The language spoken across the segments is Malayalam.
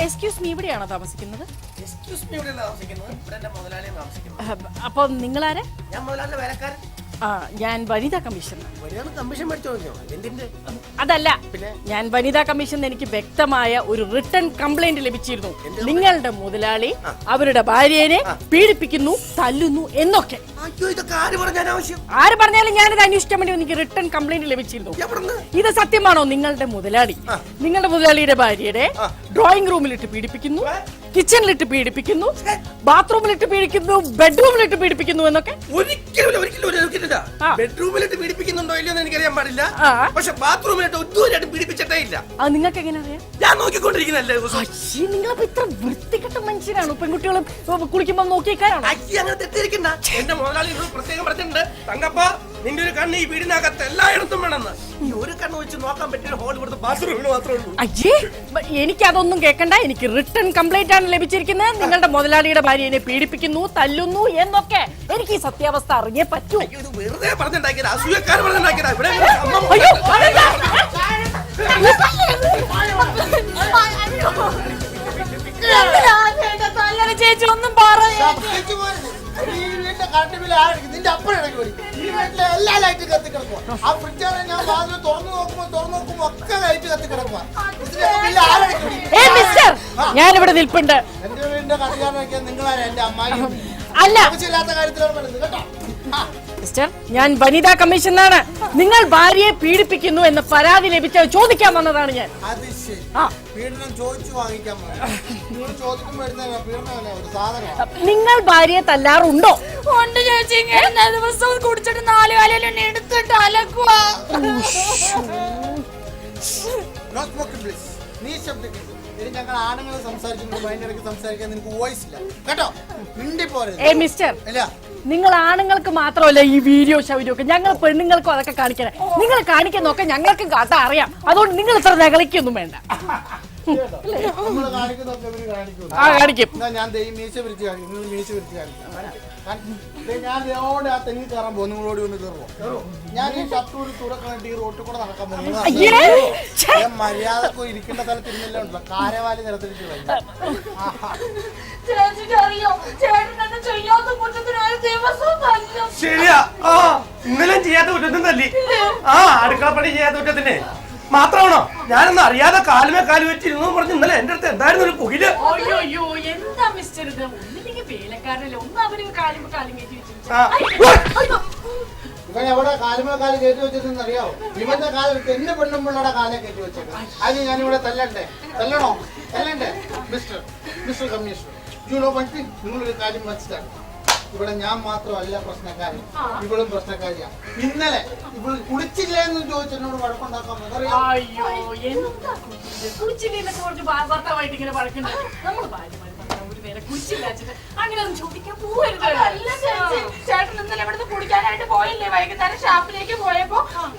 എക്സ്ക്യൂസ് മീ, ഇവിടെയാണോ താമസിക്കുന്നത്? എക്സ്ക്യൂസ് മീ, ഇവിടെ താമസിക്കുന്നത്. ഇവിടെ എന്റെ മുതലാളിയെ താമസിക്കുന്നത്. അപ്പൊ നിങ്ങളാരെ? ഞാൻ മുതലാളിയുടെ വേലക്കാരൻ. ഞാൻ വനിതാ കമ്മീഷൻ. കമ്മീഷൻ മേടിച്ചോ? എന്തിന്റെ? അതല്ല, ഞാൻ വനിതാ കമ്മീഷൻ എനിക്ക് വ്യക്തമായ ഒരു റിട്ടേൺ കംപ്ലൈന്റ് ലഭിച്ചിരുന്നു. നിങ്ങളുടെ മുതലാളി അവരുടെ ഭാര്യനെ പീഡിപ്പിക്കുന്നു, തല്ലുന്നു എന്നൊക്കെ. ആര് പറഞ്ഞാലും ഞാനിത് അന്വേഷിക്കാൻ വേണ്ടി എനിക്ക് റിട്ടേൺ കംപ്ലൈന്റ് ലഭിച്ചിരുന്നു. ഇത് സത്യമാണോ? നിങ്ങളുടെ മുതലാളിയുടെ ഭാര്യയുടെ ഡ്രോയിങ് റൂമിലിട്ട് പീഡിപ്പിക്കുന്നു, കിച്ചണിലിട്ട് പീഡിപ്പിക്കുന്നു, ബാത്റൂമിലിട്ട് പീഡിപ്പിക്കുന്നു, ബെഡ്റൂമിലിട്ട് പീഡിപ്പിക്കുന്നു എന്നൊക്കെ. ഒരിക്കലും ബെഡ്റൂമിലിട്ട് പീഡിപ്പിക്കുന്നുണ്ടോ ഇല്ലയോ എനിക്കറിയാൻ പാടില്ല. പക്ഷെ ബാത്റൂമിലിട്ട് ഒന്നും പീഡിപ്പിച്ചിട്ടേ ഇല്ല. അത് നിങ്ങൾക്ക് എങ്ങനെ അറിയാം? ഞാൻ നോക്കിക്കൊണ്ടിരിക്കുന്നല്ലേ. നിങ്ങളപ്പോ ഇത്ര വൃത്തികെട്ട മനുഷ്യരാണ്. പെൺകുട്ടികളും കുളിക്കുമ്പോ നോക്കിയേക്കാരാണോ? അങ്ങനെ തെറ്റിയിരിക്കണ്ട. എന്റെ മുതലാളി പ്രത്യേകം പറഞ്ഞിട്ടുണ്ട്, തങ്കപ്പ നിന്റെ ഒരു കണ്ണ് ഈ വീടിനകത്ത് എല്ലായിടത്തും വേണമെന്ന്. ഈ ഒരു കണ്ണ് വെച്ച് നോക്കാൻ പറ്റിയ ഹോൾ ഇവിടുത്തെ ബാത്റൂമിൽ മാത്രമേ ഉള്ളൂ. അയ്യേ, എനിക്ക് അതൊന്നും കേൾക്കണ്ട. എനിക്ക് റിട്ടേൺ കംപ്ലൈന്റ് ആണ് ലഭിച്ചിരിക്കുന്നത്. നിങ്ങളുടെ മുതലാളിയുടെ ഭാര്യനെ പീഡിപ്പിക്കുന്നു, തല്ലുന്നു എന്നൊക്കെ. എനിക്ക് ഈ സത്യാവസ്ഥ അറിഞ്ഞേ പറ്റൂ. ഇത് വെറുതെ പറഞ്ഞുണ്ടാക്കിയത്, അസൂയക്കാർ പറഞ്ഞുണ്ടാക്കിയതാ. ഇവിടെ ചേച്ചി ഒന്നും പറയാ. നിന്റെ അപ്പഴ എല്ലാ ലൈറ്റും കത്തി കിടക്കുക. ആ ഫ്രിഡ്ജാണ് ഞാൻ വാതിൽ തുറന്നു നോക്കുമ്പോ ഒക്കെ ലൈറ്റ് കത്തി കിടക്കുക. ഞാനിവിടെ നിൽപ്പുണ്ട്. എന്റെ വീടിന്റെ കത്തിക്കാരനൊക്കെ നിങ്ങളാണ്. എന്റെ അമ്മായി അല്ല, ആവശ്യമില്ലാത്ത കാര്യത്തിലാണ് പറയുന്നത് കേട്ടോ. മിസ്റ്റർ, ഞാൻ വനിതാ കമ്മീഷനാണ്. നിങ്ങൾ ഭാര്യയെ പീഡിപ്പിക്കുന്നു എന്ന പരാതി ലഭിച്ച ചോദിക്കാൻ വന്നതാണ് ഞാൻ. അത് ശരി. പീഡനം ചോദിച്ചു വാങ്ങിക്കാൻ നിങ്ങൾ ഭാര്യയെ തല്ലാറുണ്ടോ? ഉണ്ട് ചേച്ചി. ദിവസവും കുടിച്ചിട്ട് 4 കാലം എടുത്തിട്ട് അലക്കുക. നീ ശബ്ദിക്കരുത്. ഞങ്ങൾ ആണുങ്ങൾ സംസാരിക്കുമ്പോൾ അതിന്റെ ഇടയ്ക്ക് സംസാരിക്കാൻ നിനക്ക് വോയിസ് ഇല്ല കേട്ടോ. മിണ്ടി പോരെ മിസ്റ്റർ. നിങ്ങൾ ആണുങ്ങൾക്ക് മാത്രമല്ല ഈ വീഡിയോ ശൗര്യമൊക്കെ, ഞങ്ങൾ പെണ്ണുങ്ങൾക്കും അതൊക്കെ കാണിക്കാൻ. നിങ്ങൾ കാണിക്കുന്നൊക്കെ ഞങ്ങൾക്കും കാട്ടാ അറിയാം. അതുകൊണ്ട് നിങ്ങൾ ഇത്ര നകളിക്കൊന്നും വേണ്ട. കാണിക്കും. ഞാൻ മീശ പിരിച്ച് കാണിക്കും. മീശ പിരിച്ച് കാണിക്കും. ഞാൻ ആ തെങ്ങി കയറാൻ പോകും. നിങ്ങളോട് ഒന്ന് കയറുമോ? ഞാൻ ഈ ഷർട്ടൂർ തുറക്കണിട്ട് ഈ റോട്ടിൽ കൂടെ നടക്കാൻ പോകും. മര്യാദക്ക് ഇരിക്കേണ്ട സ്ഥലത്ത് ഇരുന്നില്ല ഉണ്ടല്ലോ. കാരവാലി നിരത്തിരിച്ചു ശരിയാ. ഇന്നലെ ചെയ്യാത്ത കുറ്റത്തിന് തല്ലി. അടുക്കളപ്പണി ചെയ്യാത്ത കുറ്റത്തിന് മാത്രമാണോ? ഞാനൊന്നും അറിയാതെ കാലുമേ കാല് വെച്ചിരുന്നു പറഞ്ഞു. ഇന്നലെ എന്റെ അടുത്ത് എന്തായിരുന്നു ഒരു പുകില്. എന്താ മിസ്റ്റർ ഇത്? ഒന്നില്ലെങ്കിൽ വേലക്കാരല്ലേ, ഒന്ന് അവര് കാലുമേ കാലും കയറ്റി വെച്ചു. ഇവൻ എവിടെ കാലുമേ കാല് കയറ്റി വെച്ചതെന്ന് അറിയാവോ? ഇവന്റെ കാലം എന്റെ പെണ്ണുമ്പിള്ളയുടെ കാലെ കയറ്റി വെച്ചേക്കാം. അത് ഞാനിവിടെ തല്ലണോ? മിസ്റ്റർ കമ്മീഷണർ, നിങ്ങളൊരു കാര്യം മനസ്സിലാക്കി. ഇവിടെ ഞാൻ മാത്രമല്ല പ്രശ്നക്കാരൻ, ഇവളും പ്രശ്നക്കാരിയാണ്. ഇന്നലെ ഇവള് കുടിച്ചില്ല എന്ന് ചോദിച്ചു എന്നോട് വഴക്കുണ്ടാക്കാൻ ചേട്ടൻ ഇന്നലെ ഇവിടുന്ന് കുടിക്കാനായിട്ട് പോയില്ലേ? വൈകുന്നേരം ഷാപ്പിലേക്ക് പോയപ്പോ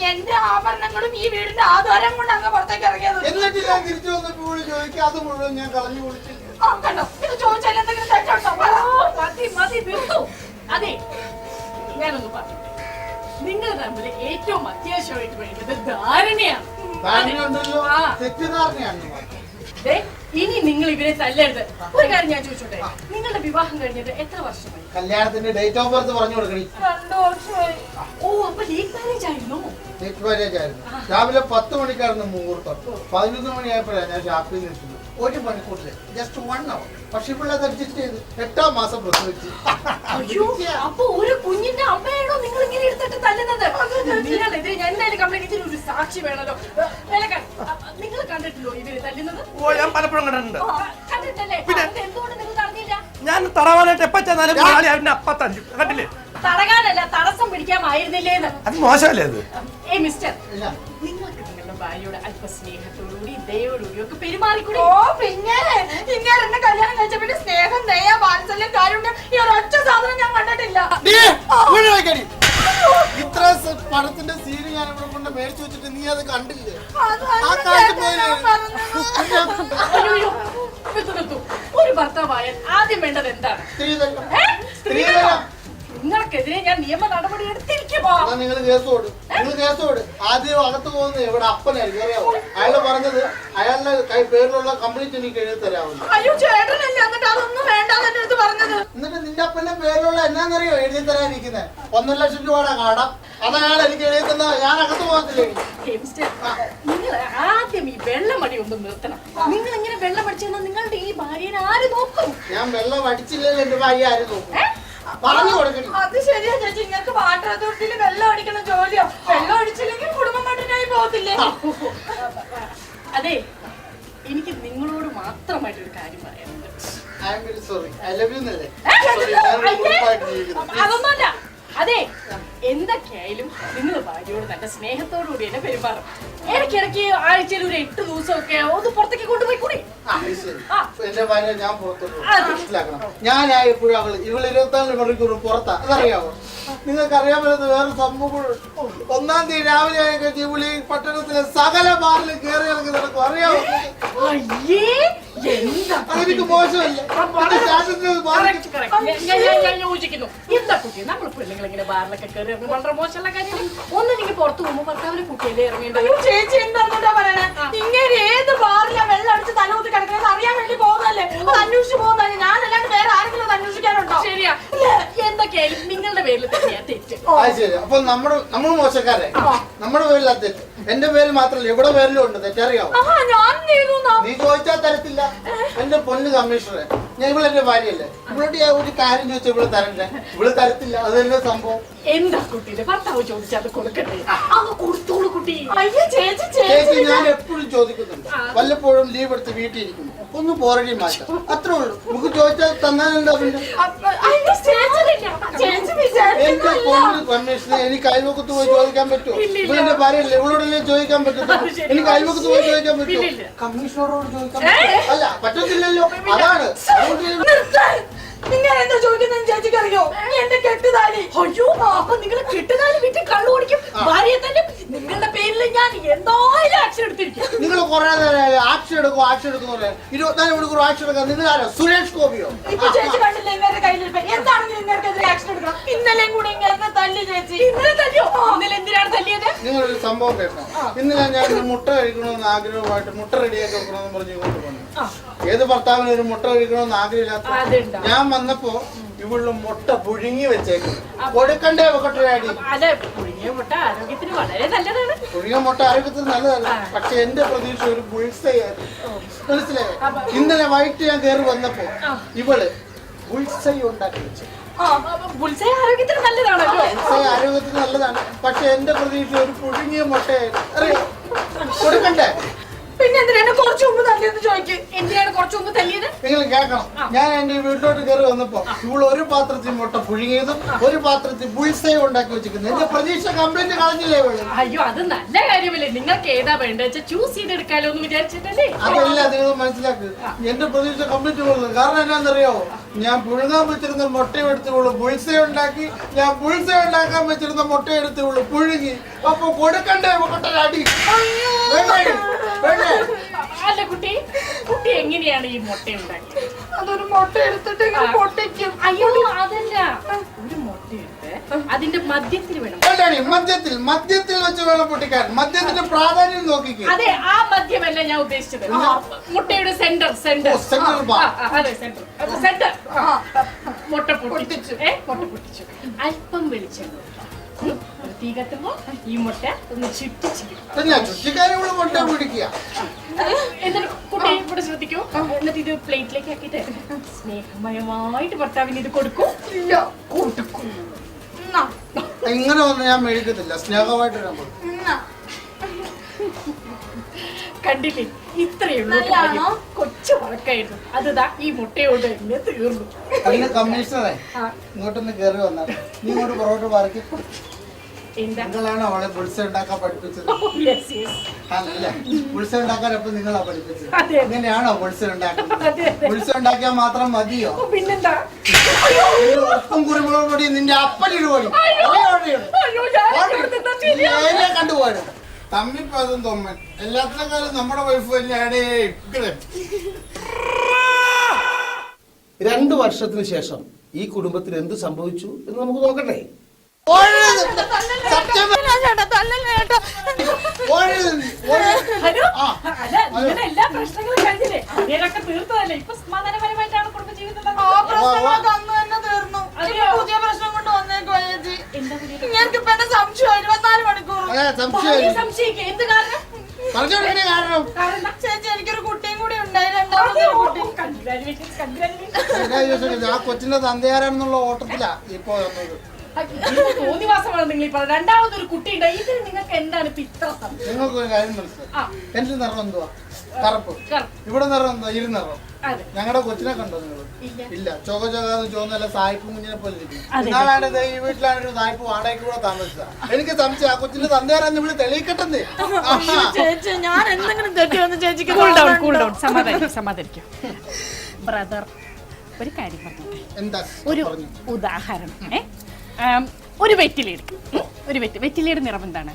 എന്റെ ആഭരണങ്ങളും ഈ വീടിന്റെ ആധാരം കൊണ്ട് അങ്ങ് പുറത്തേക്ക് ഇറങ്ങിയത്. എന്നിട്ട് ഞാൻ തിരിച്ചു വന്നപ്പോൾ ചോദിക്കുക അത് മുഴുവൻ ഞാൻ കളഞ്ഞു കുടിച്ചില്ല. ചോദിച്ചാൽ എന്തെങ്കിലും അതെ, ഞാനൊന്ന് പറഞ്ഞു. നിങ്ങൾ തമ്മിൽ ഏറ്റവും അത്യാവശ്യമായിട്ട് വേണ്ടത് ധാരണയാണ്. ഇനി നിങ്ങൾ ഇവരെ തല്ലരുത്. ഒരു കാര്യം ഞാൻ ചോദിച്ചോട്ടെ, നിങ്ങളുടെ വിവാഹം കഴിഞ്ഞത് എത്ര വർഷമായി? കല്യാണത്തിന്റെ ഡേറ്റ് ഓഫ് ബർത്ത് പറഞ്ഞു കൊടുക്കണേ. 2 വർഷമായി. അപ്പൊ ലീഗ് മാരേജ് ആയിരുന്നു? ലീഗ് മാരേജ് ആയിരുന്നു. രാവിലെ 10 മണിക്കായിരുന്നു മുഹൂർത്തം. 11 മണിയായപ്പോഴാണ് ഞാൻ ഷാപ്പിൽ നിൽക്കുന്നത്. 1 മണിക്കൂറില് ജസ്റ്റ് 1 hour. പക്ഷെ ഇപ്പോൾ അത് അഡ്ജസ്റ്റ് ചെയ്ത് 8ാം മാസം പ്രസവിച്ചു. അപ്പൊ ഒരു കുഞ്ഞിന്റെ അമ്മയാണോ നിങ്ങൾ ഇങ്ങനെ എടുത്തിട്ട് തല്ലുന്നത്? എന്തായാലും കംപ്ലൈന്റ് ഒരു സാക്ഷി വേണല്ലോ. നിങ്ങൾ കണ്ടിട്ടില്ലോ ഇവര് തല്ലുന്നത്? ഞാൻ പലപ്പോഴും കണ്ടിട്ടുണ്ട്. കണ്ടിട്ടല്ലേ? എന്തുകൊണ്ട് നിങ്ങൾ തടഞ്ഞില്ല? ഞാൻ തടവാനായിട്ട് എപ്പ ചെന്നാലും അവന്റെ അപ്പ തല്ലു. കണ്ടില്ലേ? തടകാനല്ല, തടസ്സം പിടിക്കാമായിരുന്നില്ലേന്ന്. അത് മോശമല്ലേ അത്? മിസ്റ്റർ, നിങ്ങൾക്ക് നിങ്ങളുടെ ഭാര്യയോട് അല്പസ്നേഹത്തോടുകൂടി ദയോടുകൂടി ഒക്കെ പെരുമാറിക്കൂടി. പിന്നെ ഇങ്ങനെ എന്നെ കല്യാണം കഴിച്ച പിന്നെ സ്നേഹം, ദയ, വാത്സല്യം, കാരുണ്യം ഈ ഒരൊറ്റ സാധനം ഞാൻ കണ്ടിട്ടില്ല. ഇത്ര പണത്തിന്റെ സീന് ഞാൻ ഇവിടെ കൊണ്ട് മേടിച്ചു വെച്ചിട്ട് നീ അത് കണ്ടില്ലേ? ഒരു ഭർത്താവായാൽ ആദ്യം വേണ്ടത് എന്താണ്? സ്ത്രീധനം. നിങ്ങൾ ഇവർക്കെതിരെ ഞാൻ നിയമ നടപടി എടുത്തിരിക്കുമോ? നിങ്ങൾ കേസ് കൊടു, ആദ്യം അകത്ത് പോകുന്നത് ഇവിടെ അപ്പനായിരിക്കും, അറിയാമോ? അയാള് പറഞ്ഞത് അയാളുടെ പേരിലുള്ള കംപ്ലീറ്റ് എനിക്ക് എഴുതി തരാമല്ലോ. അയ്യോ ചേട്ടനല്ലേ എന്നിട്ട് അതൊന്നും വേണ്ടാന്ന് എന്റെ അടുത്ത് പറഞ്ഞത്. എന്നിട്ട് നിന്റെ അപ്പന്റെ പേരിലുള്ള എന്നാന്നറിയോ എഴുതി തരാനിരിക്കുന്നത്? 1 ലക്ഷം രൂപയുടെ കടം. അതയാൾ എനിക്ക് എഴുതി തന്ന ഞാൻ അകത്ത് പോകത്തില്ലേ? നിങ്ങൾ ആദ്യം ഈ വെള്ളമടി ഒന്ന് നിർത്തണം. നിങ്ങൾ ഇങ്ങനെ വെള്ളമടിച്ചു നിങ്ങളുടെ ഈ ഭാര്യനെ ആര് നോക്കും? ഞാൻ വെള്ളം അടിച്ചില്ലെങ്കിൽ എന്റെ ഭാര്യ ആര് നോക്കും? പറഞ്ഞു കൊടുക്കണം. അത് ശരിയാ ചേച്ചി, നിങ്ങൾക്ക് വാട്ടർ അതോറിറ്റിയിൽ വെള്ളം അടിക്കുന്ന ജോലിയോ? വെള്ളം അടിച്ചില്ലെങ്കിൽ കുടുംബം മട്ടനായി പോകത്തില്ലേ? അതെ, എനിക്ക് നിങ്ങളോട് മാത്രമായിട്ടൊരു കാര്യം പറയാനുണ്ട്. I am very sorry. I love you എന്നല്ലേ? അതൊന്നുമല്ല. അതെ, എന്തൊക്കെയായാലും നിങ്ങൾ ഭാര്യയോട് നല്ല സ്നേഹത്തോടുകൂടി എന്നെ പെരുമാറും. ഇടയ്ക്കിടയ്ക്ക് ആഴ്ചയിൽ ഒരു 8 ദിവസമൊക്കെ ഒന്ന് പുറത്തേക്ക് കൊണ്ടുപോയി കൂടി. എന്റെ ഭാര്യ ഞാൻ പുറത്തോട്ട് മനസ്സിലാക്കണം. ഞാൻ എപ്പോഴും ഇവള് 24 മണിക്കൂറും പുറത്താ. അതറിയാമോ? നിങ്ങൾക്ക് അറിയാൻ പറ്റുന്നത് വേറെ സംഭവം. 1-ാം തീയതി രാവിലെ ആയി ഇവിളി പട്ടണത്തിലെ സകല ബാറിലും കയറി ഇറങ്ങി നടക്കും, അറിയാമോ? അതെനിക്ക് മോശമല്ലേ? ഞാൻ യോജിക്കുന്നു. എന്താ കുട്ടി, നമ്മൾ പെണ്ണുങ്ങൾ ഇങ്ങനെ ബാറിലൊക്കെ കയറി ഇറങ്ങി വളരെ മോശമുള്ള കാര്യമാണ്. ഒന്ന് നിങ്ങൾ പുറത്തു പോകുമ്പോൾ ഭർത്താവിനെ കുട്ടിയല്ലേ ഇറങ്ങേണ്ടത്? ചേച്ചി എന്താ പറയണേ? ഇങ്ങനെ ഏത് ബാറിലാ വെള്ളം അടിച്ച് തലകുത്തി കിടക്കുന്നത് അറിയാൻ വേണ്ടി പോകുന്നല്ലേ? അത് അന്വേഷിച്ചു പോകുന്നല്ലേ? ഞാനല്ലാണ്ട് വേറെ ആരെങ്കിലും അത് അന്വേഷിക്കാനുണ്ടോ? ശരിയാ, എന്തൊക്കെയായാലും നിങ്ങളുടെ പേരിൽ തന്നെയാ തെറ്റ്. ശരി, അപ്പൊ നമ്മൾ മോശക്കാരെ, നമ്മുടെ പേരിലാ തെറ്റ്. എന്റെ പേര് മാത്രമല്ല ഇവിടെ പേരിലും ഉണ്ട് തെറ്ററിയാവോ? നീ ചോദിച്ചാൽ തരത്തില്ല. എന്റെ പൊന്ന് കമ്മീഷണറെ, ഞാൻ ഇവളെന്റെ ഭാര്യയല്ലേ? ഇവളോട് ഞാൻ ഒരു കാര്യം ചോദിച്ചാൽ ഇവള് തരണ്ടേ? ഇവള് തരത്തില്ല. അത് തന്നെ സംഭവം. എന്താ കുട്ടിയുടെ ഭർത്താവ് ചോദിച്ചാൽ അത് കൊടുക്കട്ടെ? അത് കൊടുത്തോളൂ കുട്ടി. ചേച്ചി, ഞാൻ എപ്പോഴും ചോദിക്കുന്നുണ്ട്. വല്ലപ്പോഴും ലീവ് എടുത്ത് വീട്ടിൽ ഇരിക്കുന്നു, ഒന്ന് പോരടി മാറ്റാം, അത്രേ ഉള്ളൂ. നമുക്ക് ചോദിച്ചാൽ തന്നാലുണ്ടോ? എന്റെ പൊന്ന് കമ്മീഷണർ, എനിക്ക് അയൽവക്കത്ത് പോയി ചോദിക്കാൻ പറ്റുമോ? ഇവളെന്റെ ഭാര്യയല്ലേ? ഇവളോടല്ലേ ചോദിക്കാൻ പറ്റുമോ? എനിക്ക് അയൽവക്കത്ത് പോയി ചോദിക്കാൻ പറ്റുമോ? കമ്മീഷണറോട് ചോദിക്കാൻ പറ്റുമോ? അല്ല, പറ്റത്തില്ലല്ലോ. അതാണ് നിങ്ങൾ എന്താ ചോദിക്കുന്നത് ചേച്ചിക്ക് അറിയോ? എന്റെ കെട്ടുതാലി. അയ്യോ, അപ്പൊ നിങ്ങൾ കെട്ടുതാലി വീട്ടിൽ കള്ളു ഓടിക്കും ഭാര്യയെ തന്നെ. നിങ്ങളുടെ പേരിൽ ഞാൻ എന്തായാലും ആക്ഷൻ എടുത്തിരിക്കും. നിങ്ങൾ കുറെ നേരം ആക്ഷൻ എടുക്കും 24 മണിക്കൂർ ആക്ഷൻ എടുക്കാം. നിങ്ങൾ ആരോ സുരേഷ് ഗോപിയോ? ഇപ്പൊ ചേച്ചി കണ്ടില്ല ഇങ്ങനെ കയ്യിൽ എന്താണെങ്കിലും ഇങ്ങനെതിരെ ആക്ഷൻ എടുക്കണം. ഇന്നലെയും കൂടി ഇങ്ങനെ തല്ലി ചേച്ചി. ഇന്നലെ തല്ലിയോ? ഇന്നലെ എന്തിനാണ് തല്ലിയത്? നിങ്ങളൊരു സംഭവം കേട്ടോ. ഇന്നലെ ഞാൻ മുട്ട കഴിക്കണമെന്ന് ആഗ്രഹമായിട്ട് മുട്ട റെഡിയാക്കി വെക്കണമെന്ന് പറഞ്ഞ് ഇങ്ങോട്ട് വന്നു. ഏത് ഭർത്താവിന് ഒരു മുട്ട കഴിക്കണമെന്ന് ആഗ്രഹമില്ലാത്ത ഞാൻ വന്നപ്പോ ഇവള് മുട്ട പുഴുങ്ങി വെച്ചേക്കും. കൊടുക്കണ്ടേ വെക്കട്ടെ? അതെ, പുഴുങ്ങിയ മുട്ട ആരോഗ്യത്തിന് വളരെ നല്ലതാണ്. പുഴുങ്ങിയ മുട്ട ആരോഗ്യത്തിന് നല്ലതല്ല, പക്ഷെ എന്റെ പ്രതീക്ഷ ഒരു ബുൾസൈ ആയിരുന്നു. മനസ്സിലായോ? ഇന്നലെ വൈകിട്ട് ഞാൻ കയറി വന്നപ്പോ ഇവള് ബുൾസൈ ഉണ്ടാക്കി വെച്ചു. ബുൾസൈ ആരോഗ്യത്തിന് നല്ലതാണല്ലോ. ബുൾസൈ ആരോഗ്യത്തിന് നല്ലതാണ്, പക്ഷെ എന്റെ പ്രതീക്ഷ ഒരു പുഴുങ്ങിയ മുട്ടയായിരുന്നു. അറിയോ? കൊടുക്കണ്ടേ? പിന്നെ എന്തിനാണ് കുറച്ചു മുമ്പ് തല്ലിയെന്ന് ചോദിക്കും. എന്തിനാണ് കുറച്ചു മുമ്പ് തല്ലിയത്? നിങ്ങൾ കേൾക്കണം. ഞാൻ എന്റെ വീട്ടിലോട്ട് കയറി വന്നപ്പോ ഇവള് ഒരു പാത്രത്തിൽ മുട്ട പുഴുങ്ങിയതും ഒരു പാത്രത്തിൽ ബുൾസൈ ഉണ്ടാക്കി വെച്ചിരിക്കുന്നത്. എന്റെ പ്രതീക്ഷ കംപ്ലീറ്റ് കളഞ്ഞില്ലേ ഇവള്? അയ്യോ, അത് നല്ല കാര്യമല്ലേ. നിങ്ങൾക്ക് ഏതാ വേണ്ടത് ചൂസ് ചെയ്തെടുക്കാലോ എന്ന് വിചാരിച്ചിട്ടല്ലേ? അതല്ല, നിങ്ങൾ മനസ്സിലാക്കുക. എന്റെ പ്രതീക്ഷ കംപ്ലീറ്റ് പോകുന്നത് കാരണം എന്നാന്നറിയാവോ? ഞാൻ പുഴുങ്ങാൻ വെച്ചിരുന്ന മുട്ടയും എടുത്തുള്ളൂ ബുൾസൈ ഉണ്ടാക്കി. ഞാൻ ബുൾസൈ ഉണ്ടാക്കാൻ വെച്ചിരുന്ന മുട്ട എടുത്തുള്ളൂ പുഴുങ്ങി. അപ്പൊ കൊടുക്കണ്ടേ അടി? അല്ല കുട്ടി, കുട്ടി എങ്ങനെയാണ് ഈ മുട്ട ഉണ്ടാക്കിയത്? അതൊരു മുട്ട എടുത്തിട്ട് പൊട്ടിക്കും. അയ്യോ, അതല്ല, ഒരു മുട്ട എടുത്ത് അതിന്റെ മധ്യത്തിൽ വേണം. മധ്യത്തിൽ വെച്ച് വേണം പൊട്ടിക്കാൻ. മധ്യത്തിന്റെ പ്രാധാന്യം നോക്കിക്കേ. അതെ, ആ മധ്യമല്ല ഞാൻ ഉദ്ദേശിച്ചത്. മുട്ടയുടെ സെന്റർ. അതെ, സെന്റർ. മുട്ട പൊട്ടിച്ചു. അല്പം വെളിച്ചെണ്ണ തീ കത്തുമ്പോ ഈ മുട്ട ഒന്ന് ചുറ്റിക്കാരും മുട്ട പിടിക്കുക. എന്നിട്ട് കുട്ടി ഇവിടെ ശ്രദ്ധിക്കൂ. എന്നിട്ട് ഇത് പ്ലേറ്റിലേക്ക് ആക്കിയിട്ട് സ്നേഹമയമായിട്ട് ഭർത്താവിന് ഇത് കൊടുക്കും. കൊടുക്കും. ഇങ്ങനെ ഒന്നും ഞാൻ മേടിക്കത്തില്ല. സ്നേഹമായിട്ട് കണ്ടില്ലേ? ഇത്രയുള്ളൂ കാര്യം. കൊച്ചു വഴക്കായിരുന്നു. അതാ ഈ മുട്ടയോട് എന്നെ തീർന്നു. അതിന് കമ്മീഷണറെ ഇങ്ങോട്ടൊന്ന് കയറി വന്നാൽ നീ ഇങ്ങോട്ട് പുറകോട്ട് പറക്കി. നിങ്ങളാണ് അവളെ ബുൾസ ഉണ്ടാക്കാൻ പഠിപ്പിച്ചത്. ബുൾസ ഉണ്ടാക്കാൻ അപ്പൊ നിങ്ങളാ പഠിപ്പിച്ചത്. ഇങ്ങനെയാണോ ബുൾസ ഉണ്ടാക്കുന്നത്? ബുൾസ ഉണ്ടാക്കിയാൽ മാത്രം മതിയോ? പിന്നെന്താ? ഉപ്പും കുരുമുളക് പൊടി നിന്റെ അപ്പനിടുപടി കണ്ടുപോയത്. തമ്മിപ്പതും തൊമ്മൻ എല്ലാത്തിനെക്കാളും നമ്മുടെ വൈഫ് തന്നെയാണ്. 2 വർഷത്തിന് ശേഷം ഈ കുടുംബത്തിൽ എന്ത് സംഭവിച്ചു എന്ന് നമുക്ക് നോക്കണ്ടേ? സത്യം ഇങ്ങനെ എല്ലാ പ്രശ്നങ്ങളും കഴിഞ്ഞില്ലേ? അങ്ങനെയൊക്കെ തീർത്തതല്ലേ? ഇപ്പൊ സമാധാനപരമായിട്ടാണ് കുടുംബജീവിതം ആ പ്രശ്നങ്ങളൊക്കെ അന്ന് തന്നെ തീർന്നു. ഇപ്പൊ പുതിയ പ്രശ്നം കൊണ്ട് വന്നേക്കോ ചേച്ചി. എനിക്കിപ്പോ എന്നെ സംശയം 24 മണിക്കൂർ. സംശയിക്കുക എന്ത് കാരണം? ചേച്ചി എനിക്കൊരു കുട്ടിയും കൂടി ഉണ്ടായി, രണ്ടാമത്തെ കുട്ടി. ആ കൊച്ചിന്റെ തന്തയാരെന്നുള്ള ഓട്ടത്തിലാ ഇപ്പൊ തോന്നിവാസമാണ് നിങ്ങൾ ഇപ്പോൾ. രണ്ടാമതൊരു കുട്ടി ഉണ്ട്. ഇതിന് നിങ്ങൾക്ക് എന്താണ് ഇപ്പൊ ഇത്ര സംശയം? നിങ്ങൾക്ക് ഒരു കാര്യം മനസ്സിലായി. എന്റെ നിറം എന്തുവാ? കറുപ്പ്. ഇവിടെ നിറം എന്താ? ഇരുനിറം. ഞങ്ങളുടെ കൊച്ചിനെ കണ്ടോ നിങ്ങൾ? ഇല്ല. ചോകചോകാന്ന് ചോന്നല്ല സായിപ്പ് കുഞ്ഞിനെ പോലെ ഇരിക്കും. ഈ വീട്ടിലാണ് ഒരു സായിപ്പ് വാടകയ്ക്ക് കൂടെ താമസിച്ചത്. എനിക്ക് സംശയം ആ കൊച്ചിന്റെ തന്തയാരെന്ന് ഇവിടെ തെളിയിക്കട്ടെ. ചേച്ചി ഞാൻ എന്തെങ്കിലും തെറ്റി വന്ന് ചേച്ചിക്ക് സമാധാനിക്കും. ബ്രദർ, ഒരു കാര്യം പറഞ്ഞോട്ടെ. എന്താ? ഒരു ഉദാഹരണം. ഒരു വെറ്റിലെടുക്കും. ഒരു വെറ്റിലയുടെ നിറം എന്താണ്?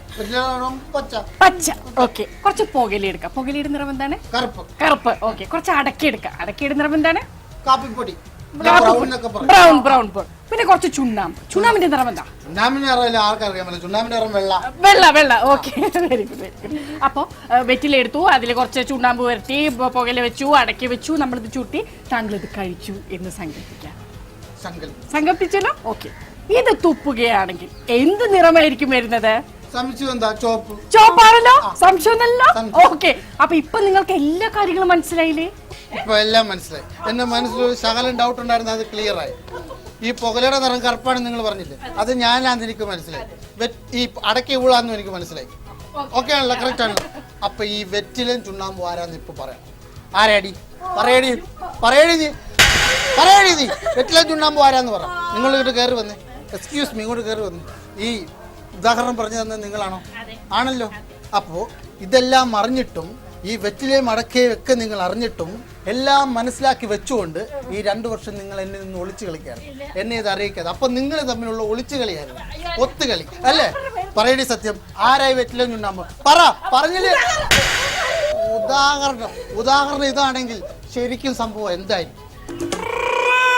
പച്ച. ഓക്കെ. കുറച്ച് പുകയിലെടുക്കാം. പുകയിലയുടെ നിറം എന്താണ്? കറുപ്പ്. ഓക്കെ. കുറച്ച് അടക്കെടുക്കാം. അടക്കയുടെ നിറം എന്താണ്? കാപ്പിപ്പൊടി. ബ്രൗൺ. പിന്നെ കുറച്ച് ചുണ്ണാമ്പിന്റെ നിറം എന്താ? വെള്ള. ഓക്കെ. Very good. അപ്പൊ വെറ്റിലെടുത്തു, അതിൽ കുറച്ച് ചുണ്ണാമ്പ് വരട്ടി, പുകയില വെച്ചു, അടക്കി വെച്ചു, നമ്മളിത് ചുട്ടി താങ്കൾ ഇത് കഴിച്ചു എന്ന് സങ്കല്പിക്കാം. സങ്കല്പിച്ചല്ലോ? ഓക്കെ. ഇത് തുപ്പുകയാണെങ്കിൽ എന്ത് നിറമായിരിക്കും വരുന്നത്? ചോപ്പാണല്ലോ. സംശയമൊന്നല്ലോ. ഓക്കെ. അപ്പൊ ഇപ്പൊ നിങ്ങൾക്ക് എല്ലാ കാര്യങ്ങളും മനസ്സിലായില്ലേ? ഇപ്പൊ എല്ലാം മനസ്സിലായി. എന്റെ മനസ്സിലൊരു ശകലം ഡൗട്ട് ഉണ്ടായിരുന്നു, അത് ക്ലിയർ ആയി. ഈ പുകലയുടെ നിറം കറുപ്പാണെന്ന് നിങ്ങൾ പറഞ്ഞില്ലേ, അത് ഞാനാന്ന് എനിക്ക് മനസ്സിലായി. ഈ അടക്കി ഊളാന്നും എനിക്ക് മനസ്സിലായി. ഓക്കെ ആണല്ലോ? കറക്റ്റ് ആണ്. അപ്പൊ ഈ വെറ്റിലും ചുണ്ണാമ്പും ആരാന്ന് ഇപ്പൊ പറയാം. ആരാടി? പറയടി നീ. വെറ്റിലും ചുണ്ണാമ്പും ആരാന്ന് പറ. നിങ്ങൾ ഇങ്ങോട്ട് കയറി വന്നേ. എക്സ്ക്യൂസ് മീ, ഇങ്ങോട്ട് കയറി വന്നു. ഈ ഉദാഹരണം പറഞ്ഞു തന്നത് നിങ്ങളാണോ? ആണല്ലോ. അപ്പോൾ ഇതെല്ലാം അറിഞ്ഞിട്ടും ഈ വെറ്റിലെയും അടക്കയും ഒക്കെ നിങ്ങൾ അറിഞ്ഞിട്ടും എല്ലാം മനസ്സിലാക്കി വെച്ചുകൊണ്ട് ഈ 2 വർഷം നിങ്ങൾ എന്നെ നിന്ന് ഒളിച്ചു കളിക്കുകയാണ്, എന്നെ ഇത് അറിയിക്കാതെ. അപ്പൊ നിങ്ങൾ തമ്മിലുള്ള ഒളിച്ചു കളിയായിരുന്നു, ഒത്തുകളി അല്ലേ? പറയടി സത്യം, ആരായി വെറ്റിലെയും ചുണ്ണാമ്പ്? പറഞ്ഞില്ലേ? ഉദാഹരണം ഇതാണെങ്കിൽ ശരിക്കും സംഭവം എന്തായിരിക്കും?